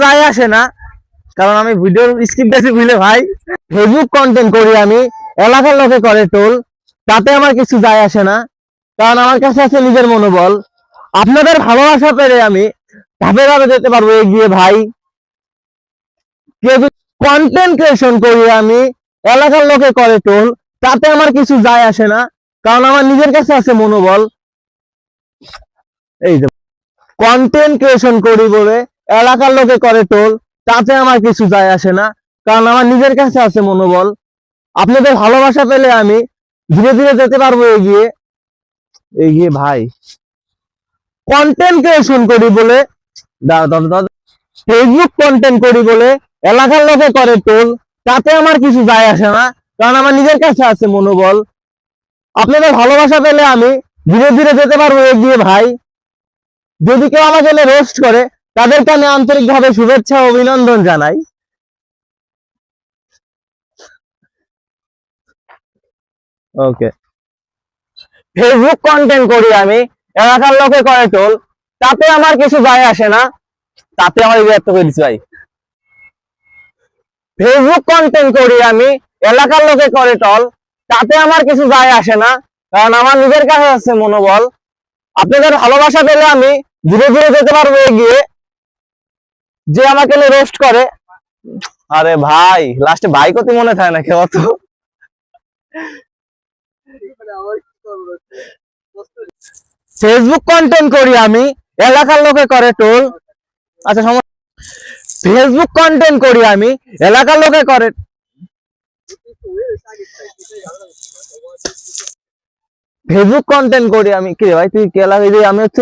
যায় আসে না, কারণ আমি ভিডিও স্ক্রিপ্ট আছে বুঝলে ভাই। ফেসবুক কন্টেন্ট করি আমি, এলাকার লোকে করে টোল, তাতে আমার কিছু যায় আসে না, কারণ আমার কাছে আছে নিজের মনোবল। আপনাদের ভালোবাসা পেলে আমি ধাপে ধাপে যেতে পারবো এগিয়ে ভাই। কেউ কন্টেন্ট ক্রিয়েশন করি আমি, এলাকার লোকে করে টোল, তাতে আমার কিছু যায় আসে না, কারণ আমার নিজের কাছে আছে মনোবল। এই যে কন্টেন্ট ক্রিয়েশন করি বলে এলাকার লোকে করে টোল, তাতে আমার কিছু যায় আসে না, কারণ আমার নিজের কাছে আছে মনোবল। আপনাদের ভালোবাসা পেলে আমি ধীরে ধীরে যেতে পারবো এগিয়ে এগিয়ে ভাই। কন্টেন্ট ক্রিয়েশন করি বলে ফেসবুক কন্টেন্ট করি বলে এলাকার লোকে করে টোল, তাতে আমার কিছু যায় আসে না, কারণ আমার নিজের কাছে আছে মনোবল। আপনাদের ভালোবাসা পেলে আমি ধীরে ধীরে যেতে পারবো এগিয়ে ভাই। যদি কেউ আমাকে রোস্ট করে, তাদেরকে আমি আন্তরিকভাবে শুভেচ্ছা ও অভিনন্দন জানাই। ওকে। ফেসবুক কন্টেন্ট করি আমি, এলাকার লোকে করে টোল, তাতে আমার কিছু যায় আসে না, তাতে আমার বিরক্ত করে দিচ্ছি ভাই। ফেসবুক কন্টেন্ট করি আমি, এলাকার লোকে করে টোল, তাতে আমার কিছু যায় আসে না, কারণ আমার নিজের কাছে আছে মনোবল। আপনাদের ভালোবাসা পেলে আমি ধীরে ধীরে যেতে পারবো এগিয়ে। যে আমাকে রোস্ট করে, আরে ভাই লাস্টে ভাই কত মনে থাকে না কেউ অত। ফেসবুক কন্টেন্ট করি আমি, এলাকার লোকে করে টোল। আচ্ছা ফেসবুক কন্টেন্ট করি আমি, এলাকার লোকে করে। ফেসবুক কন্টেন্ট করি আমি, কি রে ভাই তুই কে লাগে? আমি হচ্ছে